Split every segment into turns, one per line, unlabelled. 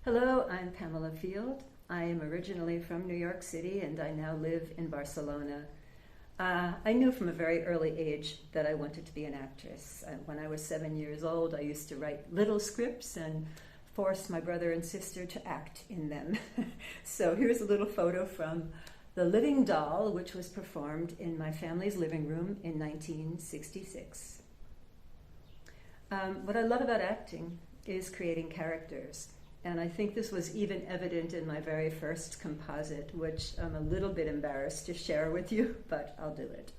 Hello, I'm Pamela Field. I am originally from New York City and I now live in Barcelona. I knew from a very early age that I wanted to be an actress. When I was 7 years old, I used to write little scripts and force my brother and sister to act in them. So here's a little photo from The Living Doll, which was performed in my family's living room in 1966. What I love about acting is creating characters. And I think this was even evident in my very first composite, which I'm a little bit embarrassed to share with you, but I'll do it.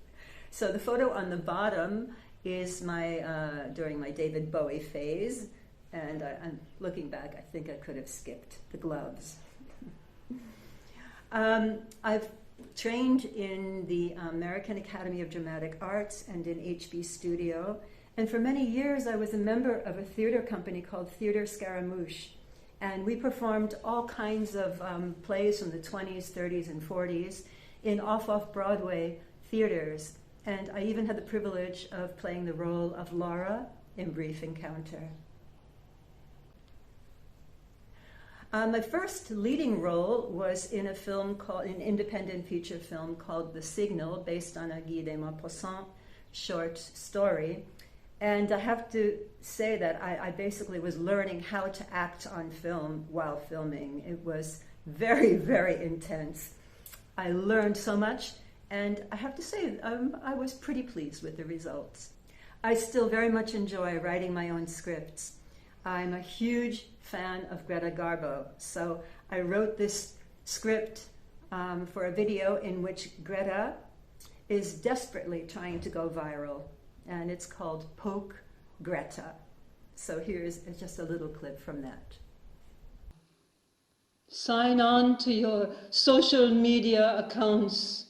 So the photo on the bottom is during my David Bowie phase, and I'm looking back, I think I could have skipped the gloves. I've trained in the American Academy of Dramatic Arts and in HB Studio, and for many years I was a member of a theater company called Theater Scaramouche. And we performed all kinds of plays from the 20s, 30s, and 40s in off-Broadway theaters. And I even had the privilege of playing the role of Laura in Brief Encounter. My first leading role was in an independent feature film called The Signal, based on a Guy de Maupassant short story. And I have to say that I basically was learning how to act on film while filming. It was very, very intense. I learned so much, and I have to say I was pretty pleased with the results. I still very much enjoy writing my own scripts. I'm a huge fan of Greta Garbo, so I wrote this script for a video in which Greta is desperately trying to go viral. And it's called Poke Greta. So here's just a little clip from that.
Sign on to your social media accounts.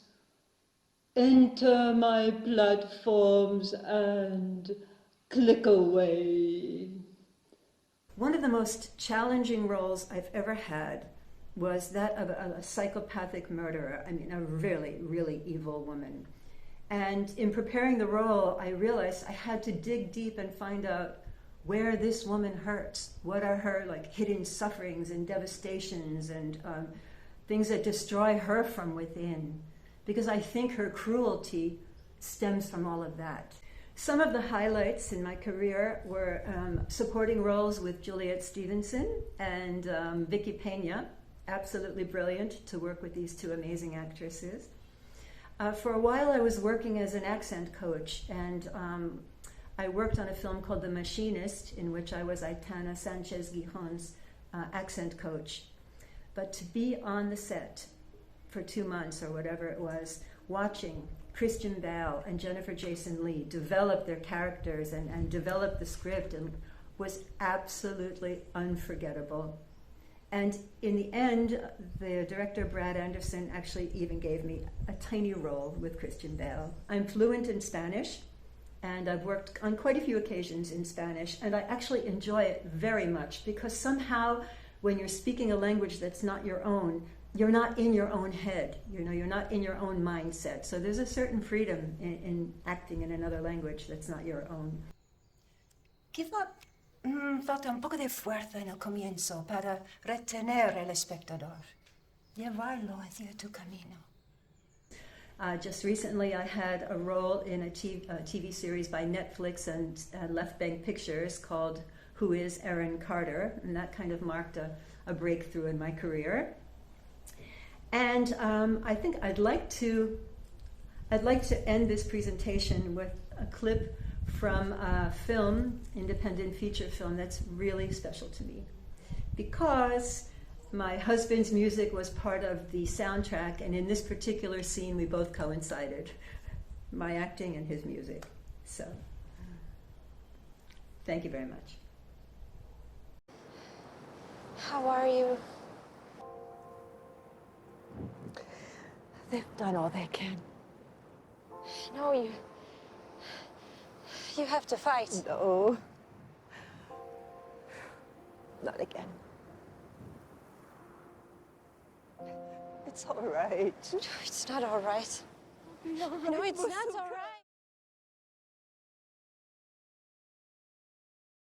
Enter my platforms and click away.
One of the most challenging roles I've ever had was that of a psychopathic murderer. I mean, a really, really evil woman. And in preparing the role, I realized I had to dig deep and find out where this woman hurts. What are her hidden sufferings and devastations and things that destroy her from within? Because I think her cruelty stems from all of that. Some of the highlights in my career were supporting roles with Juliet Stevenson and Vicky Peña. Absolutely brilliant to work with these two amazing actresses. For a while I was working as an accent coach, and I worked on a film called The Machinist, in which I was Aitana Sanchez-Gijon's accent coach. But to be on the set for 2 months or whatever it was, watching Christian Bale and Jennifer Jason Leigh develop their characters and develop the script was absolutely unforgettable. And in the end, the director, Brad Anderson, actually even gave me a tiny role with Christian Bale. I'm fluent in Spanish, and I've worked on quite a few occasions in Spanish, and I actually enjoy it very much, because somehow when you're speaking a language that's not your own, you're not in your own head, you're not in your own mindset. So there's a certain freedom in acting in another language that's not your own.
Quizá falta un poco de fuerza en el comienzo para retener el espectador, llevarlo hacia tu camino.
Just recently I had a role in a TV series by Netflix and Left Bank Pictures called Who is Aaron Carter? And that kind of marked a breakthrough in my career. And I think I'd like to end this presentation with a clip from a film, independent feature film, that's really special to me. Because my husband's music was part of the soundtrack, and in this particular scene we both coincided, my acting and his music. So, thank you very much.
How are you? They've done all they can. No, you have to fight.
No. Not again. It's all right.
It's not all right.
No,
No, it's not all right.